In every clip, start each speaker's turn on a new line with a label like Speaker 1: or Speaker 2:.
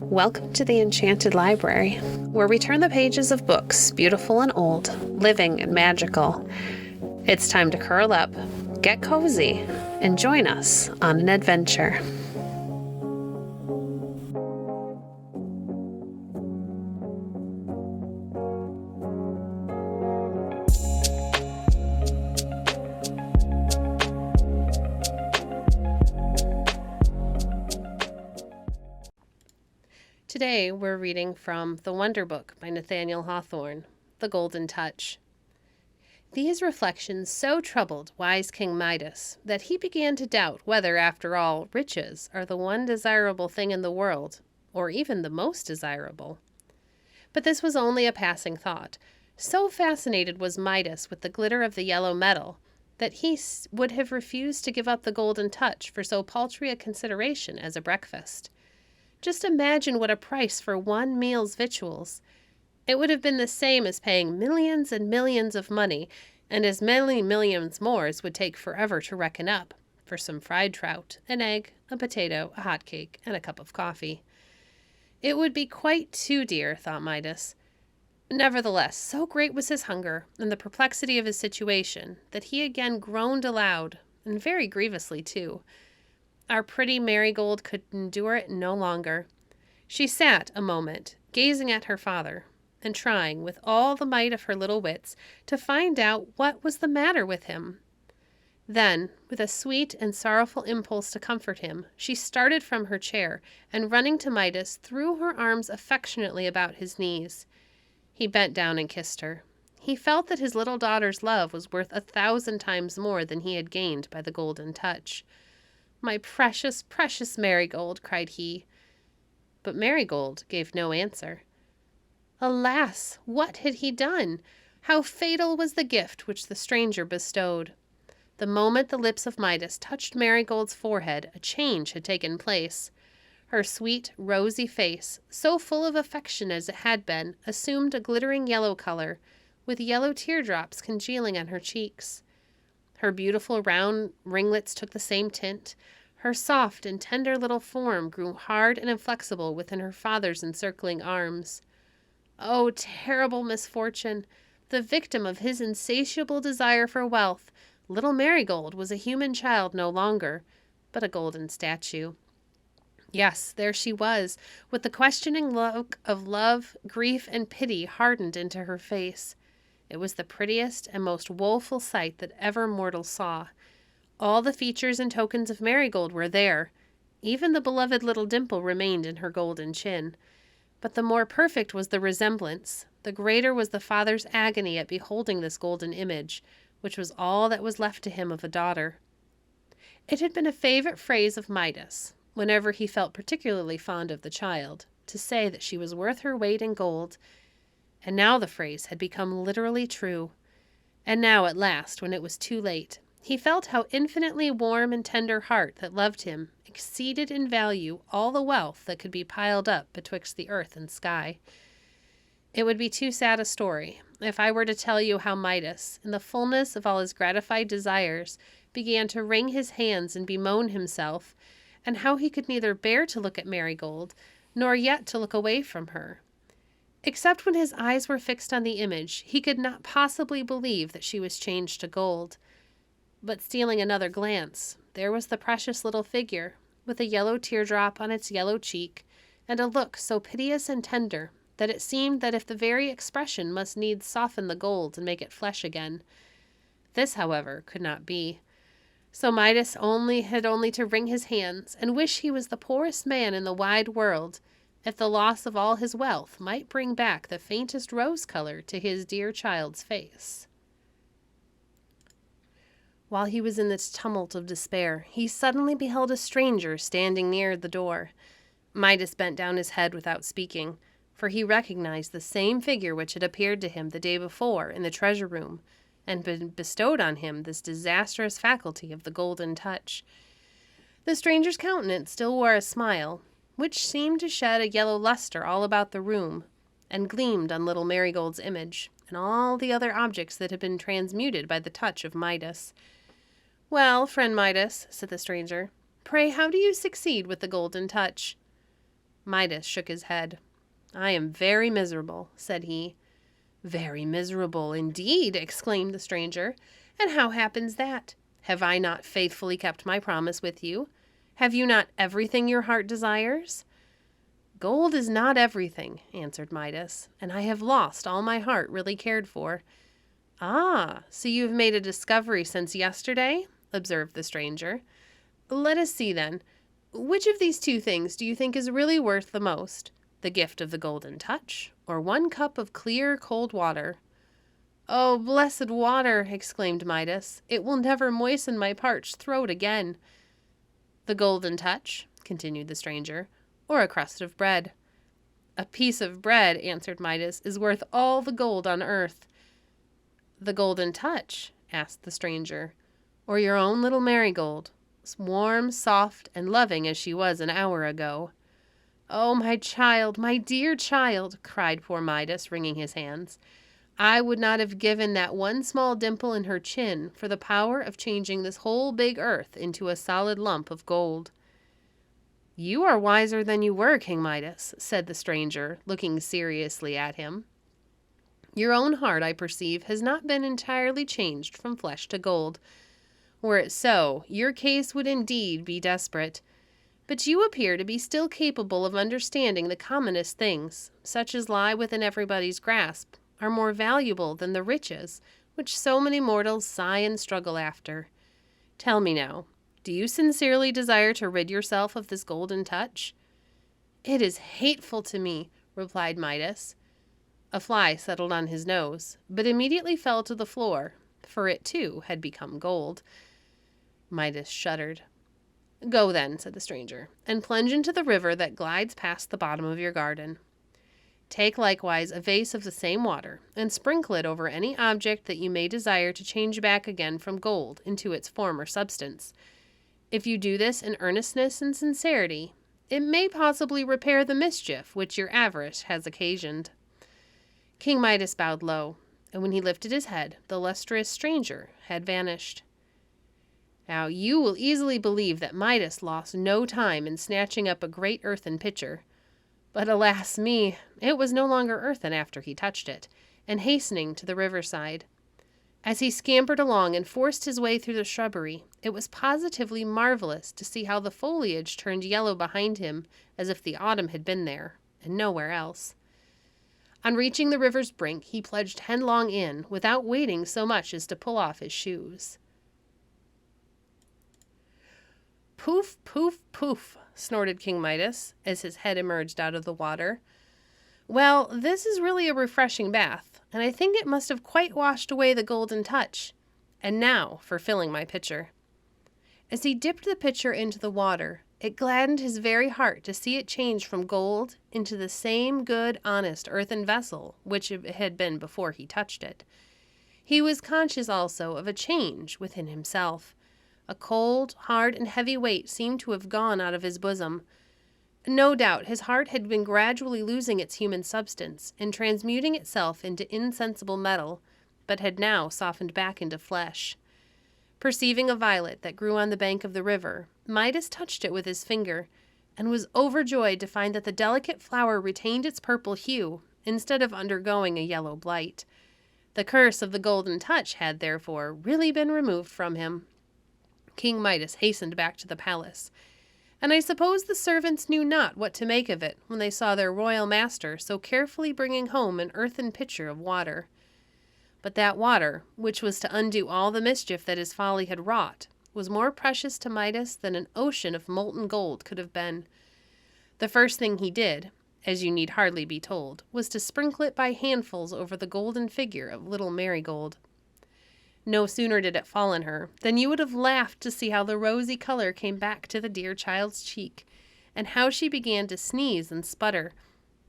Speaker 1: Welcome to the Enchanted Library, where we turn the pages of books, beautiful and old, living and magical. It's time to curl up, get cozy, and join us on an adventure. Today, we're reading from The Wonder Book by Nathaniel Hawthorne, The Golden Touch. These reflections so troubled wise King Midas that he began to doubt whether, after all, riches are the one desirable thing in the world, or even the most desirable. But this was only a passing thought. So fascinated was Midas with the glitter of the yellow metal that he would have refused to give up the golden touch for so paltry a consideration as a breakfast. Just imagine what a price for one meal's victuals. It would have been the same as paying millions and millions of money, and as many millions more as would take forever to reckon up, for some fried trout, an egg, a potato, a hot cake, and a cup of coffee. It would be quite too dear, thought Midas. Nevertheless, so great was his hunger and the perplexity of his situation that he again groaned aloud, and very grievously too. Our pretty Marigold could endure it no longer. She sat a moment, gazing at her father, and trying, with all the might of her little wits, to find out what was the matter with him. Then, with a sweet and sorrowful impulse to comfort him, she started from her chair, and running to Midas, threw her arms affectionately about his knees. He bent down and kissed her. He felt that his little daughter's love was worth 1,000 times more than he had gained by the golden touch. "My precious, precious Marigold," cried he. But Marigold gave no answer. Alas! What had he done? How fatal was the gift which the stranger bestowed! The moment the lips of Midas touched Marigold's forehead, a change had taken place. Her sweet, rosy face, so full of affection as it had been, assumed a glittering yellow color, with yellow teardrops congealing on her cheeks. Her beautiful round ringlets took the same tint. Her soft and tender little form grew hard and inflexible within her father's encircling arms. Oh, terrible misfortune! The victim of his insatiable desire for wealth, little Marigold was a human child no longer, but a golden statue. Yes, there she was, with the questioning look of love, grief, and pity hardened into her face. It was the prettiest and most woeful sight that ever mortal saw. All the features and tokens of Marigold were there. Even the beloved little dimple remained in her golden chin. But the more perfect was the resemblance, the greater was the father's agony at beholding this golden image, which was all that was left to him of a daughter. It had been a favorite phrase of Midas, whenever he felt particularly fond of the child, to say that she was worth her weight in gold. And now the phrase had become literally true. And now, at last, when it was too late, he felt how infinitely warm and tender heart that loved him exceeded in value all the wealth that could be piled up betwixt the earth and sky. It would be too sad a story if I were to tell you how Midas, in the fullness of all his gratified desires, began to wring his hands and bemoan himself, and how he could neither bear to look at Marigold, nor yet to look away from her. Except when his eyes were fixed on the image, he could not possibly believe that she was changed to gold. But stealing another glance, there was the precious little figure, with a yellow teardrop on its yellow cheek, and a look so piteous and tender that it seemed that if the very expression must needs soften the gold and make it flesh again. This, however, could not be. So Midas had only to wring his hands and wish he was the poorest man in the wide world, if the loss of all his wealth might bring back the faintest rose color to his dear child's face. While he was in this tumult of despair, he suddenly beheld a stranger standing near the door. Midas bent down his head without speaking, for he recognized the same figure which had appeared to him the day before in the treasure room, and bestowed on him this disastrous faculty of the golden touch. The stranger's countenance still wore a smile, which seemed to shed a yellow luster all about the room, and gleamed on little Marigold's image, and all the other objects that had been transmuted by the touch of Midas. "Well, friend Midas," said the stranger, "pray how do you succeed with the golden touch?" Midas shook his head. "I am very miserable," said he. "Very miserable indeed," exclaimed the stranger. "And how happens that? Have I not faithfully kept my promise with you? Have you not everything your heart desires?" "Gold is not everything," answered Midas, "and I have lost all my heart really cared for." "Ah, so you have made a discovery since yesterday?" observed the stranger. "Let us see, then. Which of these two things do you think is really worth the most? The gift of the golden touch, or one cup of clear, cold water?" "Oh, blessed water!" exclaimed Midas. "It will never moisten my parched throat again." "The golden touch," continued the stranger, "or a crust of bread?" "A piece of bread," answered Midas, "is worth all the gold on earth." "The golden touch?" asked the stranger. "Or your own little Marigold, warm, soft, and loving as she was an hour ago?" "Oh, my child, my dear child!" cried poor Midas, wringing his hands. "I would not have given that one small dimple in her chin for the power of changing this whole big earth into a solid lump of gold." "You are wiser than you were, King Midas," said the stranger, looking seriously at him. "Your own heart, I perceive, has not been entirely changed from flesh to gold. Were it so, your case would indeed be desperate. But you appear to be still capable of understanding the commonest things, such as lie within everybody's grasp, are more valuable than the riches which so many mortals sigh and struggle after. Tell me now, do you sincerely desire to rid yourself of this golden touch?" "It is hateful to me," replied Midas. A fly settled on his nose, but immediately fell to the floor, for it too had become gold. Midas shuddered. "Go then," said the stranger, "and plunge into the river that glides past the bottom of your garden. Take likewise a vase of the same water, and sprinkle it over any object that you may desire to change back again from gold into its former substance. If you do this in earnestness and sincerity, it may possibly repair the mischief which your avarice has occasioned." King Midas bowed low, and when he lifted his head, the lustrous stranger had vanished. Now, you will easily believe that Midas lost no time in snatching up a great earthen pitcher. But alas me, it was no longer earthen after he touched it, and hastening to the riverside. As he scampered along and forced his way through the shrubbery, it was positively marvelous to see how the foliage turned yellow behind him, as if the autumn had been there, and nowhere else. On reaching the river's brink, he plunged headlong in, without waiting so much as to pull off his shoes. "Poof, poof, poof," snorted King Midas, as his head emerged out of the water. "Well, this is really a refreshing bath, and I think it must have quite washed away the golden touch. And now for filling my pitcher." As he dipped the pitcher into the water, it gladdened his very heart to see it change from gold into the same good, honest earthen vessel which it had been before he touched it. He was conscious also of a change within himself. A cold, hard, and heavy weight seemed to have gone out of his bosom. No doubt his heart had been gradually losing its human substance and transmuting itself into insensible metal, but had now softened back into flesh. Perceiving a violet that grew on the bank of the river, Midas touched it with his finger, and was overjoyed to find that the delicate flower retained its purple hue, instead of undergoing a yellow blight. The curse of the golden touch had, therefore, really been removed from him. King Midas hastened back to the palace, and I suppose the servants knew not what to make of it when they saw their royal master so carefully bringing home an earthen pitcher of water. But that water, which was to undo all the mischief that his folly had wrought, was more precious to Midas than an ocean of molten gold could have been. The first thing he did, as you need hardly be told, was to sprinkle it by handfuls over the golden figure of little Marigold. No sooner did it fall on her than you would have laughed to see how the rosy color came back to the dear child's cheek, and how she began to sneeze and sputter,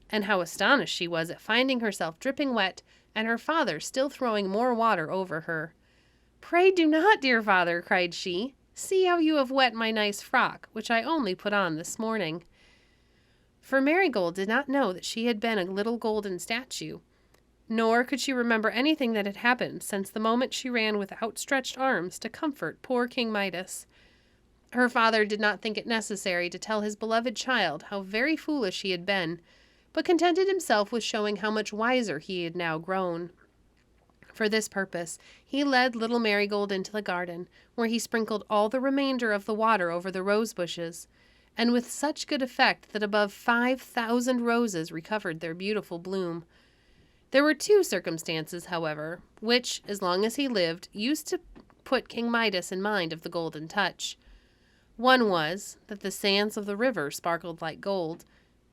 Speaker 1: and how astonished she was at finding herself dripping wet, and her father still throwing more water over her. "Pray do not, dear father," cried she. "See how you have wet my nice frock, which I only put on this morning." For Marigold did not know that she had been a little golden statue, nor could she remember anything that had happened since the moment she ran with outstretched arms to comfort poor King Midas. Her father did not think it necessary to tell his beloved child how very foolish he had been, but contented himself with showing how much wiser he had now grown. For this purpose, he led little Marigold into the garden, where he sprinkled all the remainder of the water over the rose bushes, and with such good effect that above 5,000 roses recovered their beautiful bloom. There were two circumstances, however, which, as long as he lived, used to put King Midas in mind of the Golden Touch. One was that the sands of the river sparkled like gold.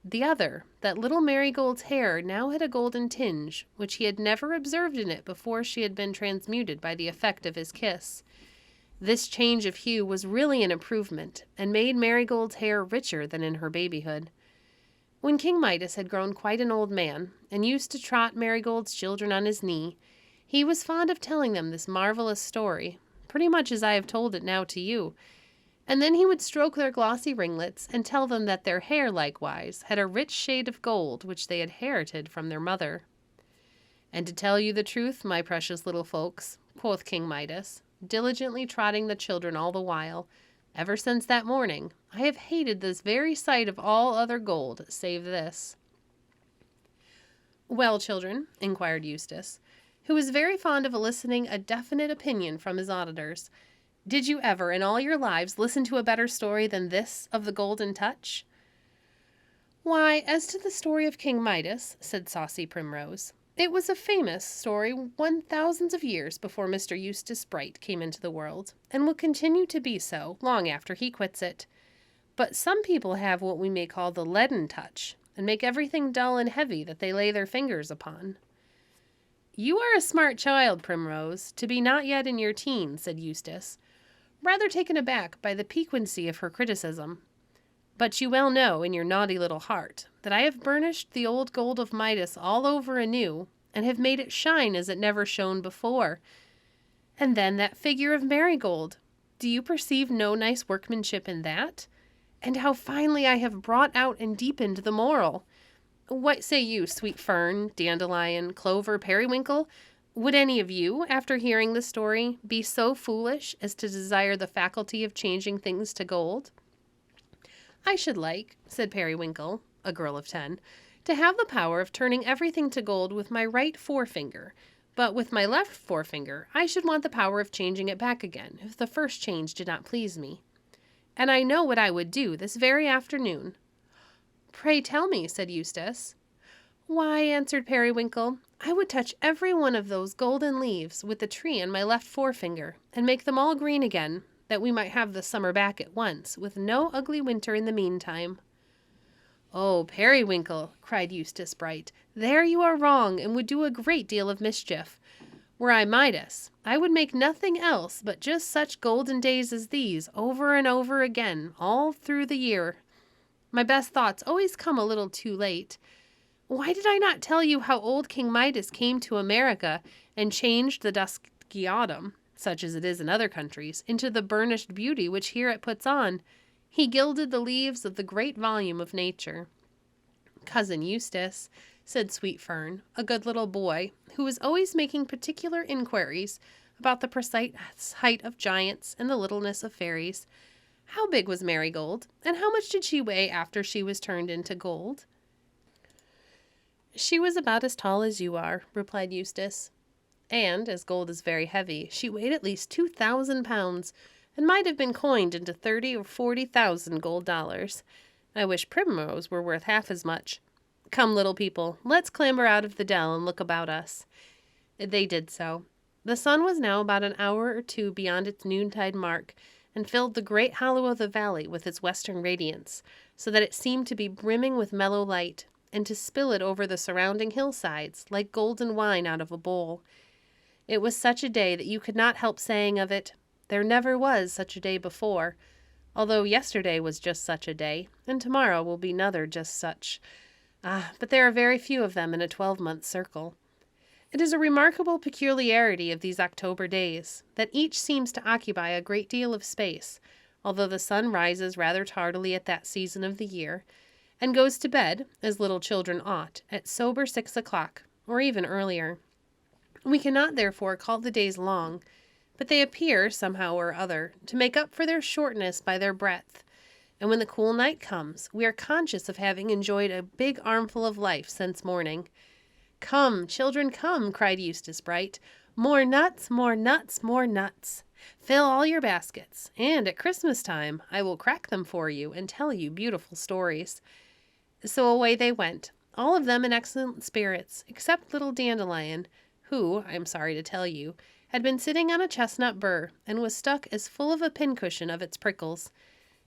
Speaker 1: The other, that little Marigold's hair now had a golden tinge, which he had never observed in it before she had been transmuted by the effect of his kiss. This change of hue was really an improvement, and made Marigold's hair richer than in her babyhood. When King Midas had grown quite an old man, and used to trot Marigold's children on his knee, he was fond of telling them this marvelous story, pretty much as I have told it now to you, and then he would stroke their glossy ringlets and tell them that their hair, likewise, had a rich shade of gold which they had inherited from their mother. "And to tell you the truth, my precious little folks," quoth King Midas, diligently trotting the children all the while, "ever since that morning, I have hated this very sight of all other gold, save this." "Well, children," inquired Eustace, who was very fond of eliciting a definite opinion from his auditors, "did you ever in all your lives listen to a better story than this of the Golden Touch?" "Why, as to the story of King Midas," said saucy Primrose, "it was a famous story 1,000 of years before Mr. Eustace Bright came into the world, and will continue to be so long after he quits it. But some people have what we may call the leaden touch, and make everything dull and heavy that they lay their fingers upon." "You are a smart child, Primrose, to be not yet in your teens," said Eustace, rather taken aback by the piquancy of her criticism. "But you well know, in your naughty little heart, that I have burnished the old gold of Midas all over anew, and have made it shine as it never shone before. And then that figure of Marigold, do you perceive no nice workmanship in that? And how finely I have brought out and deepened the moral. What say you, Sweet Fern, Dandelion, Clover, Periwinkle? Would any of you, after hearing the story, be so foolish as to desire the faculty of changing things to gold?" "I should like," said Periwinkle, a girl of 10, "to have the power of turning everything to gold with my right forefinger, but with my left forefinger I should want the power of changing it back again, if the first change did not please me. And I know what I would do this very afternoon." "Pray tell me," said Eustace. "Why," answered Periwinkle, "I would touch every one of those golden leaves with the tree on my left forefinger, and make them all green again, that we might have the summer back at once, with no ugly winter in the meantime." "Oh, Periwinkle," cried Eustace Bright, "there you are wrong, and would do a great deal of mischief. Were I Midas, I would make nothing else but just such golden days as these over and over again, all through the year. My best thoughts always come a little too late. Why did I not tell you how old King Midas came to America and changed the dusky autumn, such as it is in other countries, into the burnished beauty which here it puts on? He gilded the leaves of the great volume of nature." "Cousin Eustace," said Sweet Fern, a good little boy, who was always making particular inquiries about the precise height of giants and the littleness of fairies, "how big was Marigold, and how much did she weigh after she was turned into gold?" "She was about as tall as you are," replied Eustace, "and, as gold is very heavy, she weighed at least 2,000 pounds, and might have been coined into 30 or 40,000 gold dollars. I wish Primrose were worth half as much. Come, little people, let's clamber out of the dell and look about us." They did so. The sun was now about an hour or two beyond its noontide mark, and filled the great hollow of the valley with its western radiance, so that it seemed to be brimming with mellow light, and to spill it over the surrounding hillsides like golden wine out of a bowl. It was such a day that you could not help saying of it, "There never was such a day before," although yesterday was just such a day, and tomorrow will be another just such. But there are very few of them in a 12-month circle. It is a remarkable peculiarity of these October days, that each seems to occupy a great deal of space, although the sun rises rather tardily at that season of the year, and goes to bed, as little children ought, at sober 6 o'clock, or even earlier. We cannot therefore call the days long, but they appear, somehow or other, to make up for their shortness by their breadth. And when the cool night comes, we are conscious of having enjoyed a big armful of life since morning. "Come, children, come," cried Eustace Bright. "More nuts, more nuts, more nuts. Fill all your baskets, and at Christmas time I will crack them for you and tell you beautiful stories." So away they went, all of them in excellent spirits, except little Dandelion, who, I am sorry to tell you, had been sitting on a chestnut burr and was stuck as full of a pincushion of its prickles.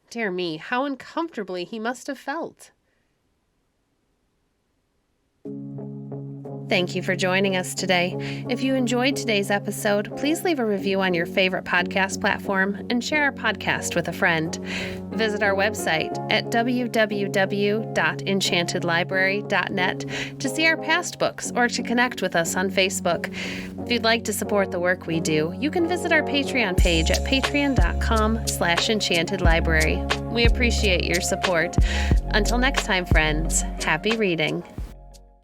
Speaker 1: Dear me, how uncomfortably he must have felt. Thank you for joining us today. If you enjoyed today's episode, please leave a review on your favorite podcast platform and share our podcast with a friend. Visit our website at www.enchantedlibrary.net to see our past books or to connect with us on Facebook. If you'd like to support the work we do, you can visit our Patreon page at patreon.com/enchantedlibrary. We appreciate your support. Until next time, friends, happy reading.